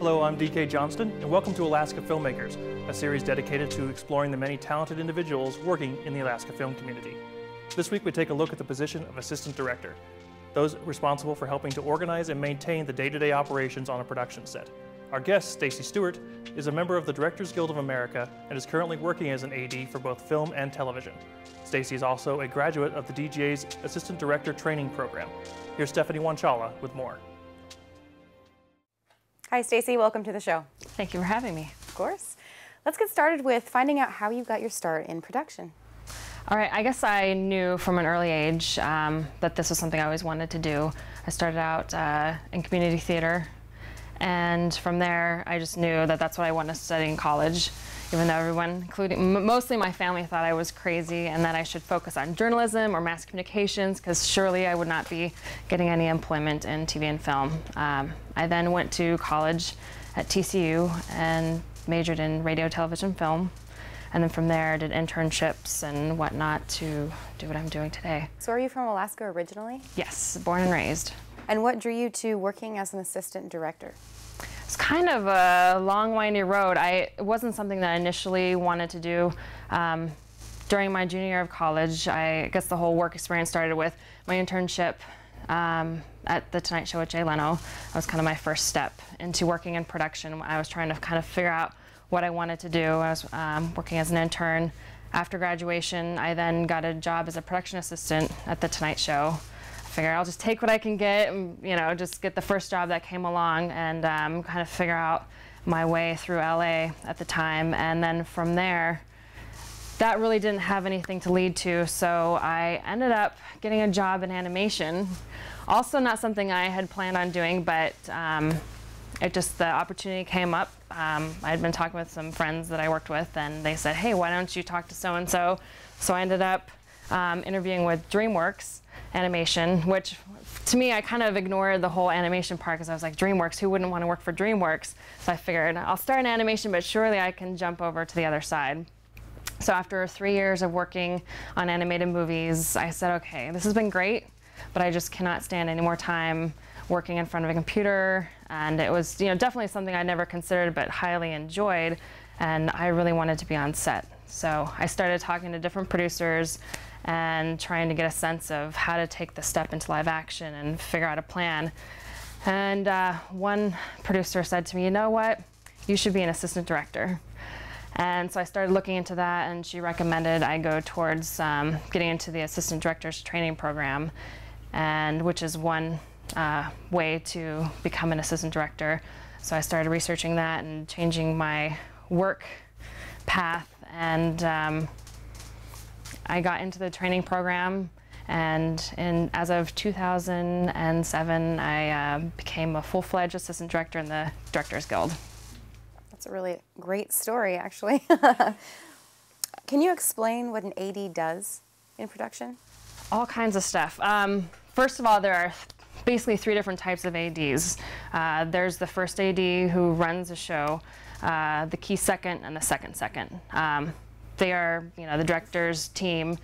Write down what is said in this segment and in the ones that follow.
Hello, I'm DK Johnston, and welcome to Alaska Filmmakers, a series dedicated to exploring the many talented individuals working in the Alaska film community. This week we take a look at the position of Assistant Director, those responsible for helping to organize and maintain the day-to-day operations on a production set. Our guest, Stacy Stuart, is a member of the Directors Guild of America and is currently working as an AD for both film and television. Stacy is also a graduate of the DGA's Assistant Director Training Program. Here's Stephanie Wonchala with more. Hi, Stacy. Welcome to the show. Thank you for having me. Of course. Let's get started with finding out how you got your start in production. All right, I guess I knew from an early age that this was something I always wanted to do. I started out in community theater, and from there I just knew that that's what I wanted to study in college, even though everyone, including mostly my family, thought I was crazy and that I should focus on journalism or mass communications, because surely I would not be getting any employment in TV and film. I then went to college at TCU and majored in radio, television, film. And then from there, I did internships and whatnot to do what I'm doing today. So are you from Alaska originally? Yes, born and raised. And what drew you to working as an assistant director? It's kind of a long, windy road. It wasn't something that I initially wanted to do. During my junior year of college, I guess the whole work experience started with my internship at The Tonight Show with Jay Leno. That was kind of my first step into working in production. I was trying to kind of figure out what I wanted to do. I was working as an intern. After graduation, I then got a job as a production assistant at The Tonight Show. I figured I'll just take what I can get, and, you know, just get the first job that came along and kind of figure out my way through LA at the time. And then from there, that really didn't have anything to lead to, so I ended up getting a job in animation. Also not something I had planned on doing, but the opportunity came up. I had been talking with some friends that I worked with, and they said, hey, why don't you talk to so-and-so? So I ended up interviewing with DreamWorks Animation, which to me, I kind of ignored the whole animation part because I was like, DreamWorks, who wouldn't want to work for DreamWorks? So I figured, I'll start in animation, but surely I can jump over to the other side. So after 3 years of working on animated movies, I said, okay, this has been great, but I just cannot stand any more time working in front of a computer. And it was, you know, definitely something I never considered but highly enjoyed, and I really wanted to be on set. So I started talking to different producers and trying to get a sense of how to take the step into live action and figure out a plan. And one producer said to me, you know what, you should be an assistant director. And so I started looking into that, and she recommended I go towards getting into the Assistant Directors Training Program, and which is one way to become an assistant director. So I started researching that and changing my work path, and I got into the training program, and as of 2007, I became a full-fledged assistant director in the Directors Guild. That's a really great story, actually. Can you explain what an AD does in production? All kinds of stuff. First of all, there are basically 3 different types of ADs. There's the first AD who runs the show, the key second, and the second. They are, you know, the director's team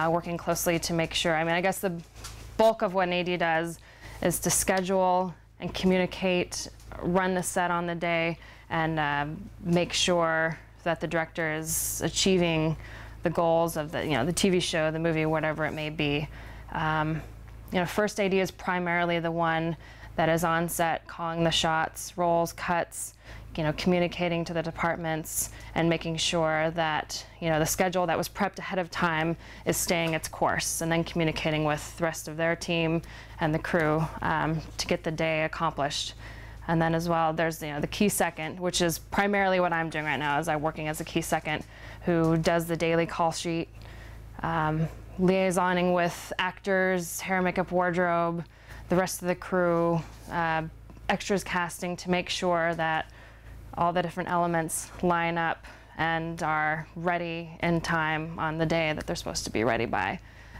working closely to make sure. I mean, I guess the bulk of what an AD does is to schedule and communicate, run the set on the day, and make sure that the director is achieving the goals of the, you know, the TV show, the movie, whatever it may be. You know, first AD is primarily the one that is on set, calling the shots, rolls, cuts, you know, communicating to the departments and making sure that, you know, the schedule that was prepped ahead of time is staying its course, and then communicating with the rest of their team and the crew to get the day accomplished. And then as well, there's, you know, the key second, which is primarily what I'm doing right now, is I'm working as a key second who does the daily call sheet, liaisoning with actors, hair, makeup, wardrobe, the rest of the crew, extras casting, to make sure that all the different elements line up and are ready in time on the day that they're supposed to be ready by.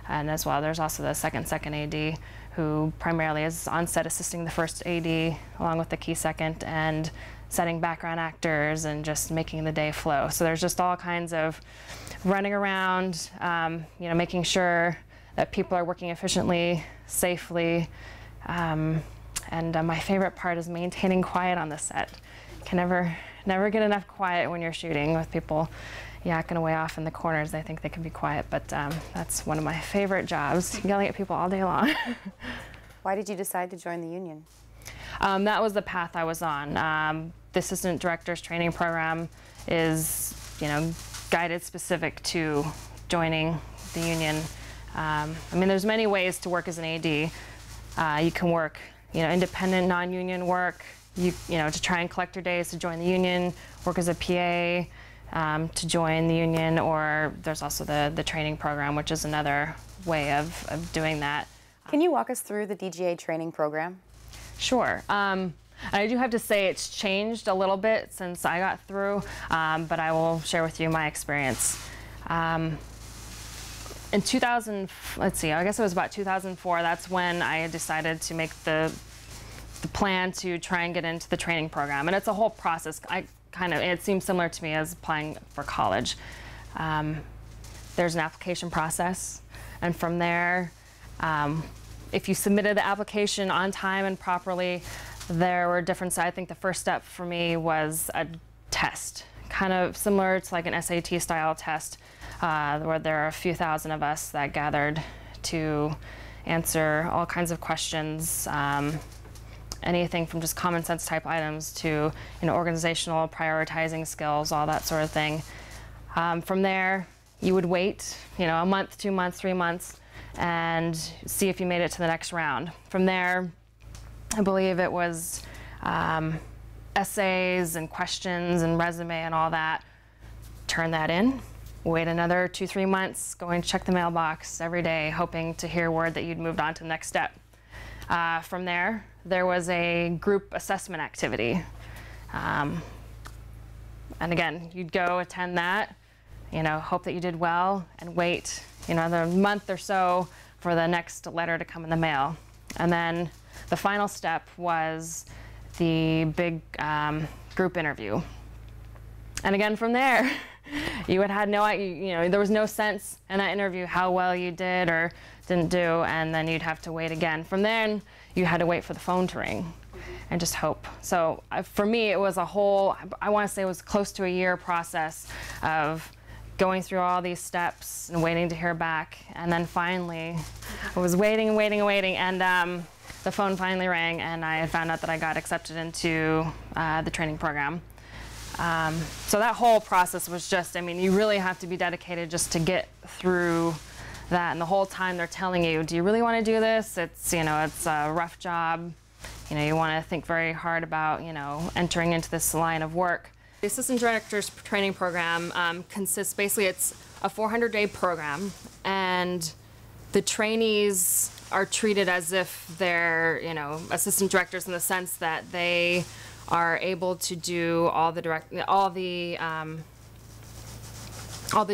And as well, there's also the second AD, who primarily is on set assisting the first AD along with the key second and setting background actors and just making the day flow. So there's just all kinds of running around, you know, making sure that people are working efficiently, safely, and my favorite part is maintaining quiet on the set. can never get enough quiet when you're shooting with people yakking away off in the corners. I think they can be quiet, but that's one of my favorite jobs, yelling at people all day long. Why did you decide to join the union? That was the path I was on. The Assistant Directors Training Program is, guided specific to joining the union. I mean, there's many ways to work as an AD. You can work, independent, non-union work. To try and collect your days to join the union, work as a PA to join the union, or there's also the training program, which is another way of doing that. Can you walk us through the DGA Training Program? Sure. I do have to say it's changed a little bit since I got through, but I will share with you my experience. In 2000, let's see, I guess it was about 2004, that's when I decided to make the plan to try and get into the training program. And it's a whole process. It seems similar to me as applying for college. There's an application process, and from there, if you submitted the application on time and properly, there were different, I think the first step for me was a test, kind of similar to like an SAT style test, where there are a few thousand of us that gathered to answer all kinds of questions, anything from just common sense type items to organizational prioritizing skills, all that sort of thing. From there, you would wait, a month, 2 months, 3 months, and see if you made it to the next round. From there, I believe it was essays and questions and resume and all that. Turn that in, wait another 2-3 months, go and check the mailbox every day, hoping to hear word that you'd moved on to the next step. From there was a group assessment activity. And again, you'd go attend that, hope that you did well, and wait, another month or so for the next letter to come in the mail. And then the final step was the big group interview. And again, from there, you had there was no sense in that interview how well you did or didn't do, and then you'd have to wait again. From then, you had to wait for the phone to ring and just hope. So for me, it was a whole, I want to say it was close to a year process of going through all these steps and waiting to hear back. And then finally, I was waiting and waiting and waiting, and the phone finally rang, and I found out that I got accepted into the training program. So that whole process was just, you really have to be dedicated just to get through that. And the whole time they're telling you, do you really want to do this? It's, it's a rough job. You want to think very hard about, entering into this line of work. The Assistant Directors Training Program consists, basically it's a 400-day program, and the trainees are treated as if they're, assistant directors in the sense that they are able to do all the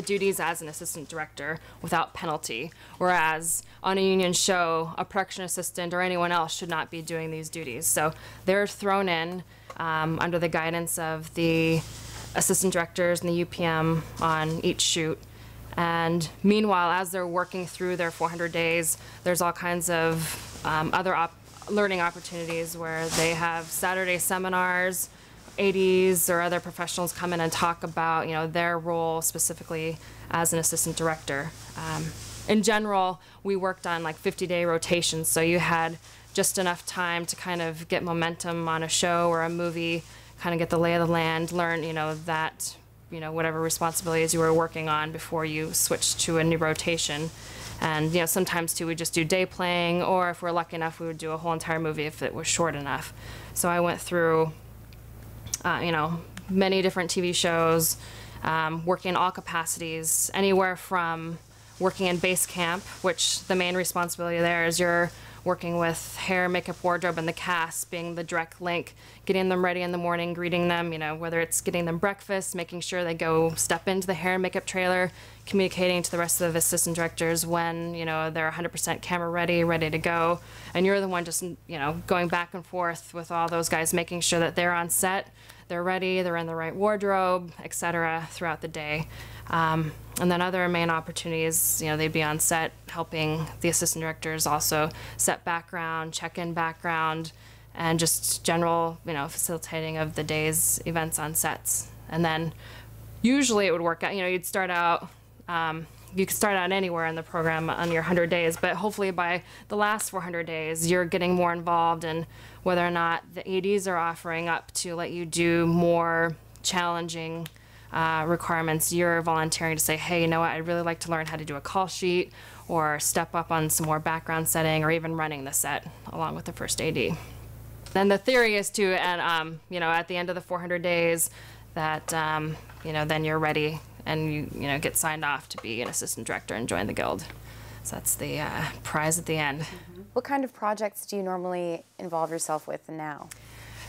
duties as an assistant director without penalty, whereas on a union show, a production assistant or anyone else should not be doing these duties. So they're thrown in under the guidance of the assistant directors and the UPM on each shoot. And meanwhile, as they're working through their 400 days, there's all kinds of other learning opportunities where they have Saturday seminars, ADs or other professionals come in and talk about their role specifically as an assistant director. In general, we worked on like 50-day rotations, so you had just enough time to kind of get momentum on a show or a movie, kind of get the lay of the land, learn that whatever responsibilities you were working on before you switched to a new rotation. And sometimes too we just do day playing, or if we're lucky enough we would do a whole entire movie if it was short enough. So I went through many different TV shows, working in all capacities, anywhere from working in base camp, which the main responsibility there is you're working with hair, makeup, wardrobe, and the cast being the direct link, getting them ready in the morning, greeting them, whether it's getting them breakfast, making sure they go step into the hair and makeup trailer, communicating to the rest of the assistant directors when, they're 100% camera ready to go. And you're the one just, going back and forth with all those guys, making sure that they're on set, they're ready, they're in the right wardrobe, etc. throughout the day. And then other main opportunities, they'd be on set helping the assistant directors also set background, check-in background, and just general, facilitating of the day's events on sets. And then usually it would work out, you'd start out, you could start out anywhere in the program on your 100 days, but hopefully by the last 400 days, you're getting more involved in whether or not the ADs are offering up to let you do more challenging requirements. You're volunteering to say, hey, you know what, I'd really like to learn how to do a call sheet or step up on some more background setting or even running the set along with the first AD. Then the theory is to, and at the end of the 400 days, that then you're ready and you get signed off to be an assistant director and join the guild. So that's the prize at the end. What kind of projects do you normally involve yourself with now?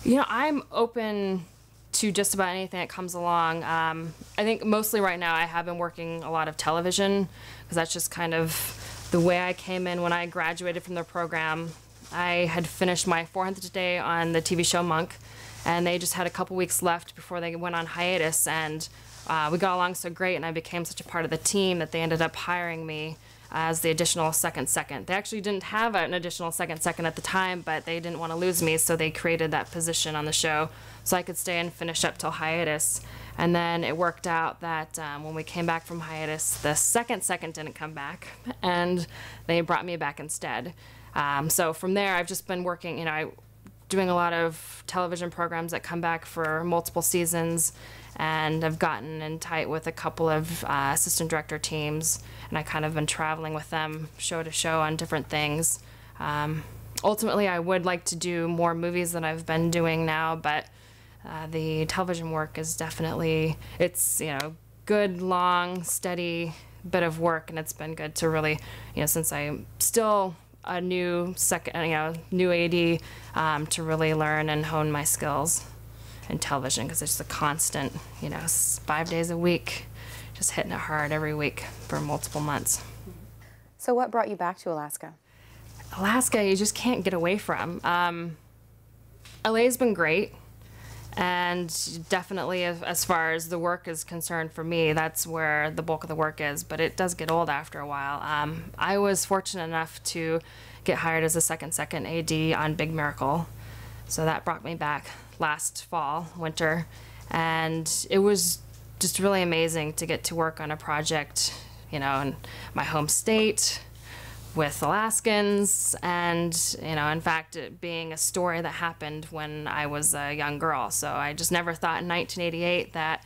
I'm open to just about anything that comes along. I think mostly right now I have been working a lot of television because that's just kind of the way I came in when I graduated from the program. I had finished my 400th day on the TV show Monk, and they just had a couple weeks left before they went on hiatus, and we got along so great and I became such a part of the team that they ended up hiring me as the additional second. They actually didn't have an additional second at the time, but they didn't want to lose me, so they created that position on the show so I could stay and finish up till hiatus. And then it worked out that when we came back from hiatus, the second didn't come back, and they brought me back instead. So from there, I've just been working, doing a lot of television programs that come back for multiple seasons, and I've gotten in tight with a couple of assistant director teams, and I kind of been traveling with them show to show on different things. Ultimately, I would like to do more movies than I've been doing now, but the television work is definitely, it's, good, long, steady bit of work, and it's been good to really, since I'm still a new new AD, to really learn and hone my skills in television, because it's a constant, 5 days a week, just hitting it hard every week for multiple months. So what brought you back to Alaska? Alaska, you just can't get away from. LA's been great, and definitely as far as the work is concerned for me, that's where the bulk of the work is, but it does get old after a while. I was fortunate enough to get hired as a second AD on Big Miracle, so that brought me back last winter, and it was just really amazing to get to work on a project, in my home state, with Alaskans, and in fact it being a story that happened when I was a young girl. So I just never thought in 1988 that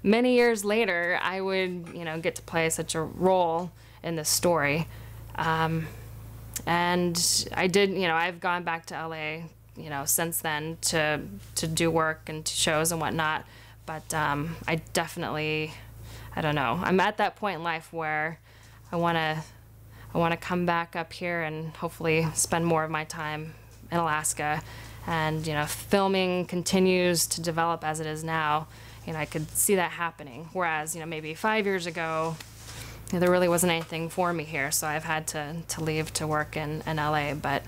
many years later I would get to play such a role in this story. And I did, I've gone back to LA since then to do work and to shows and whatnot, but I definitely, I don't know, I'm at that point in life where I want to come back up here and hopefully spend more of my time in Alaska. And filming continues to develop as it is now. I could see that happening. Whereas maybe 5 years ago, there really wasn't anything for me here, so I've had to leave to work in LA. But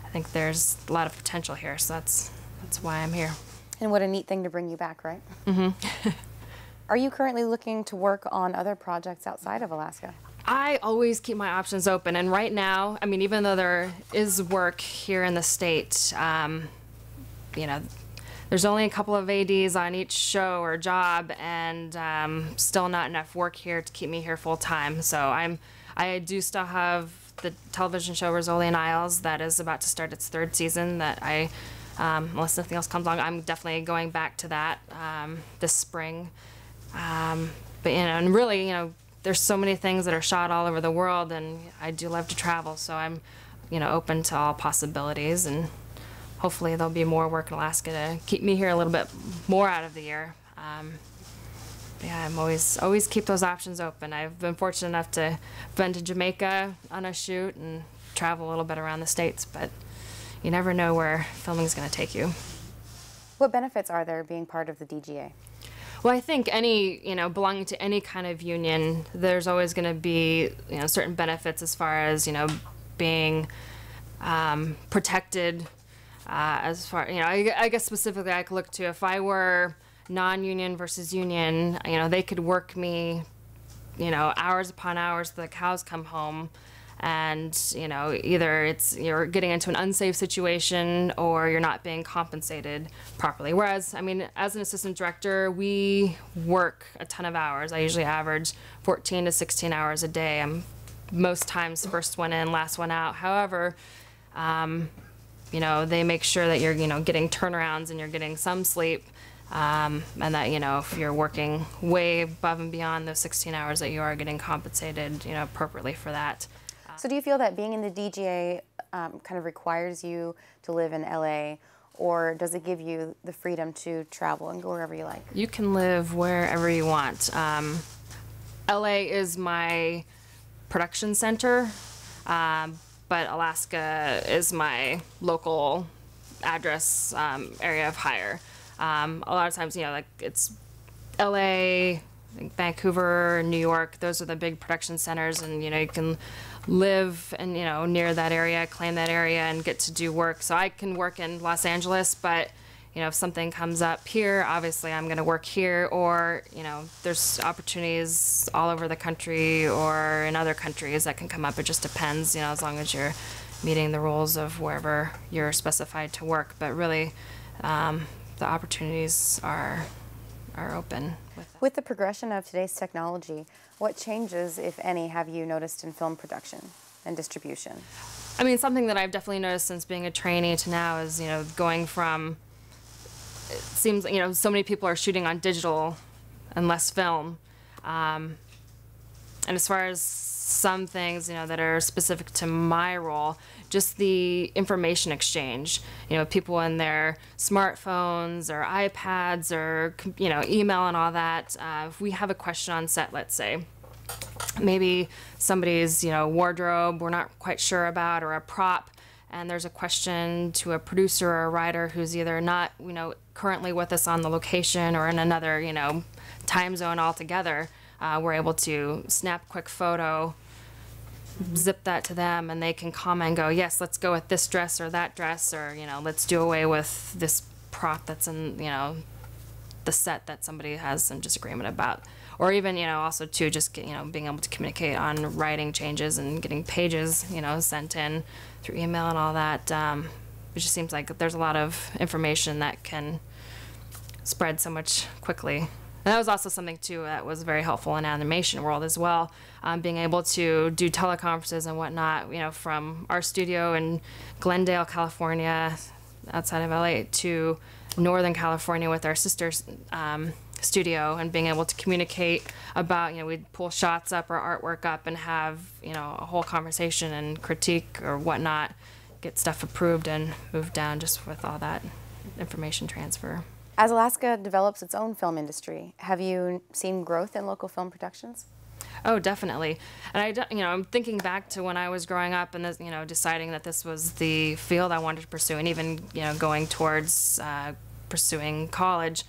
I think there's a lot of potential here, so that's why I'm here. And what a neat thing to bring you back, right? Mm-hmm. Are you currently looking to work on other projects outside of Alaska? I always keep my options open, and right now, even though there is work here in the state, there's only a couple of ADs on each show or job, and still not enough work here to keep me here full time. So I do still have the television show Rizzoli and Isles that is about to start its 3rd season that unless nothing else comes along, I'm definitely going back to that this spring. But and really, there's so many things that are shot all over the world, and I do love to travel, so I'm, open to all possibilities, and hopefully there'll be more work in Alaska to keep me here a little bit more out of the year. Yeah, I'm always keep those options open. I've been fortunate enough to been to Jamaica on a shoot and travel a little bit around the States, but you never know where filming's going to take you. What benefits are there being part of the DGA? Well, I think belonging to any kind of union, there's always going to be, certain benefits as far as, being protected. As far, I guess specifically I could look to if I were non-union versus union, they could work me, hours upon hours till the cows come home, and either you're getting into an unsafe situation or you're not being compensated properly. Whereas, I mean, as an assistant director, we work a ton of hours. I usually average 14 to 16 hours a day. I'm most times first one in, last one out. However, they make sure that you're getting turnarounds and you're getting some sleep, and that if you're working way above and beyond those 16 hours, that you are getting compensated appropriately for that. So do you feel that being in the DGA kind of requires you to live in LA, or does it give you the freedom to travel and go wherever you like? You can live wherever you want. LA is my production center, but Alaska is my local address, area of hire. A lot of times, like it's LA, Vancouver, New York, those are the big production centers, and you can live and near that area, claim that area, and get to do work. So I can work in Los Angeles, but if something comes up here, obviously I'm going to work here, or there's opportunities all over the country or in other countries that can come up. It just depends, as long as you're meeting the rules of wherever you're specified to work. But really, the opportunities are open. With the progression of today's technology, what changes, if any, have you noticed in film production and distribution? I mean, something that I've definitely noticed since being a trainee to now is, going from, it seems, so many people are shooting on digital and less film. And as far as some things, that are specific to my role, just the information exchange, people in their smartphones or iPads or, email and all that. If we have a question on set, let's say, maybe somebody's, wardrobe we're not quite sure about, or a prop, and there's a question to a producer or a writer who's either not, currently with us on the location or in another, time zone altogether, we're able to snap a quick photo, zip that to them, and they can comment and go, yes, let's go with this dress or that dress, or let's do away with this prop that's in the set that somebody has some disagreement about. Or even also too, just being able to communicate on writing changes and getting pages sent in through email and all that. It just seems like there's a lot of information that can spread so much quickly. And that was also something too that was very helpful in animation world as well, being able to do teleconferences and whatnot, from our studio in Glendale, California, outside of LA, to Northern California with our sister's studio, and being able to communicate about, we'd pull shots up or artwork up and have, a whole conversation and critique or whatnot, get stuff approved and moved down just with all that information transfer. As Alaska develops its own film industry, have you seen growth in local film productions? Oh, definitely. And I'm thinking back to when I was growing up and this, deciding that this was the field I wanted to pursue, and even, going towards pursuing college.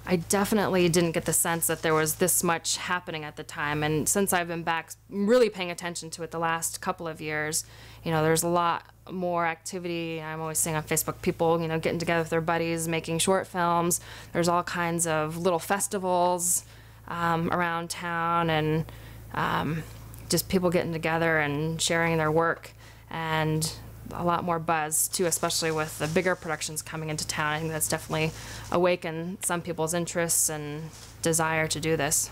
I definitely didn't get the sense that there was this much happening at the time. And since I've been back really paying attention to it the last couple of years, there's a lot more activity. I'm always seeing on Facebook people, getting together with their buddies, making short films. There's all kinds of little festivals around town, and just people getting together and sharing their work, and a lot more buzz too, especially with the bigger productions coming into town. I think that's definitely awakened some people's interests and desire to do this.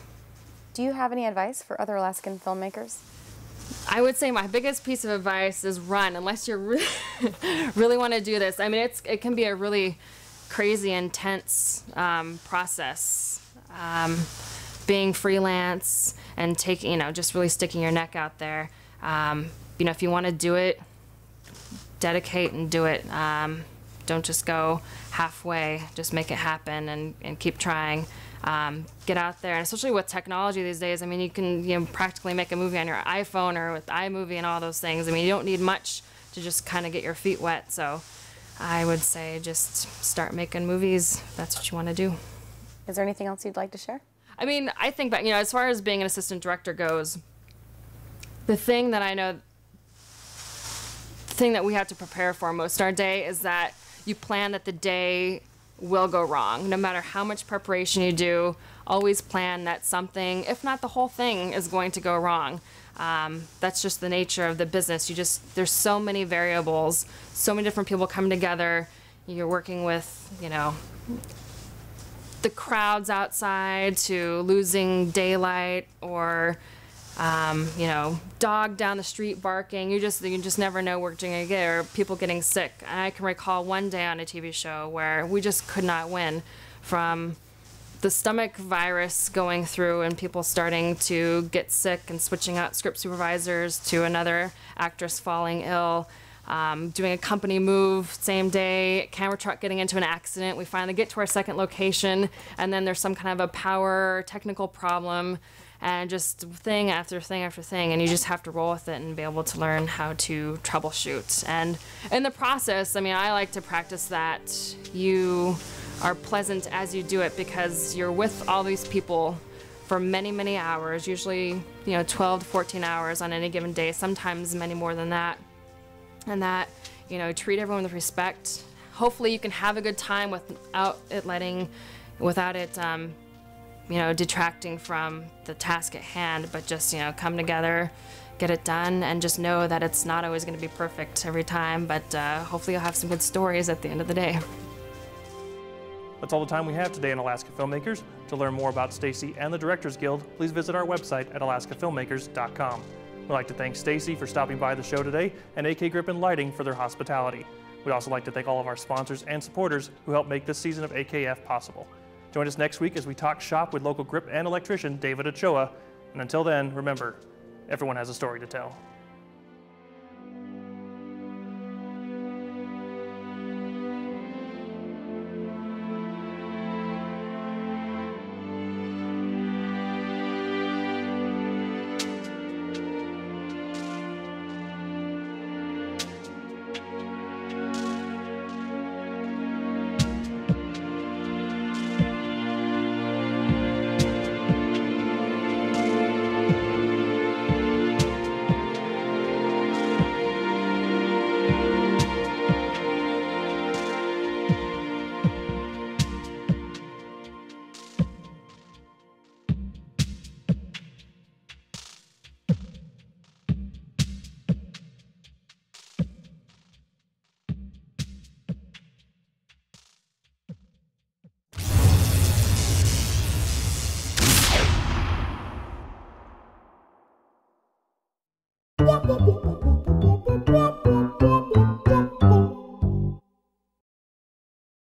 Do you have any advice for other Alaskan filmmakers? I would say my biggest piece of advice is run, unless you really, really want to do this. I mean, it can be a really crazy, intense process. Being freelance and taking, just really sticking your neck out there. If you want to do it, dedicate and do it. Don't just go halfway. Just make it happen and keep trying. Get out there, and especially with technology these days. I mean, you can practically make a movie on your iPhone or with iMovie and all those things. I mean, you don't need much to just kind of get your feet wet. So I would say just start making movies if that's what you want to do. Is there anything else you'd like to share? I mean, I think that, as far as being an assistant director goes, the thing that I know, the thing that we have to prepare for most of our day is that you plan that the day will go wrong. No matter how much preparation you do, always plan that something, if not the whole thing, is going to go wrong. That's just the nature of the business. There's so many variables, so many different people come together. You're working with, you know, the crowds outside to losing daylight, or you know, dog down the street barking. You just never know where you're gonna get, or people getting sick. I can recall one day on a TV show where we just could not win, from the stomach virus going through and people starting to get sick and switching out script supervisors, to another actress falling ill, doing a company move same day, camera truck getting into an accident. We finally get to our second location, and then there's some kind of a power technical problem, and just thing after thing after thing, and you just have to roll with it and be able to learn how to troubleshoot. And in the process, I mean, I like to practice that you are pleasant as you do it, because you're with all these people for many, many hours, usually, you know, 12 to 14 hours on any given day, sometimes many more than that. And that, you know, treat everyone with respect. Hopefully you can have a good time without it you know, detracting from the task at hand, but just, you know, come together, get it done, and just know that it's not always going to be perfect every time, but hopefully you'll have some good stories at the end of the day. That's all the time we have today in Alaska Filmmakers. To learn more about Stacy and the Directors Guild, please visit our website at alaskafilmmakers.com. We'd like to thank Stacy for stopping by the show today, and AK Grip and Lighting for their hospitality. We'd also like to thank all of our sponsors and supporters who helped make this season of AKF possible. Join us next week as we talk shop with local grip and electrician David Ochoa. And until then, remember, everyone has a story to tell. Whoop, whoop, whoop, whoop.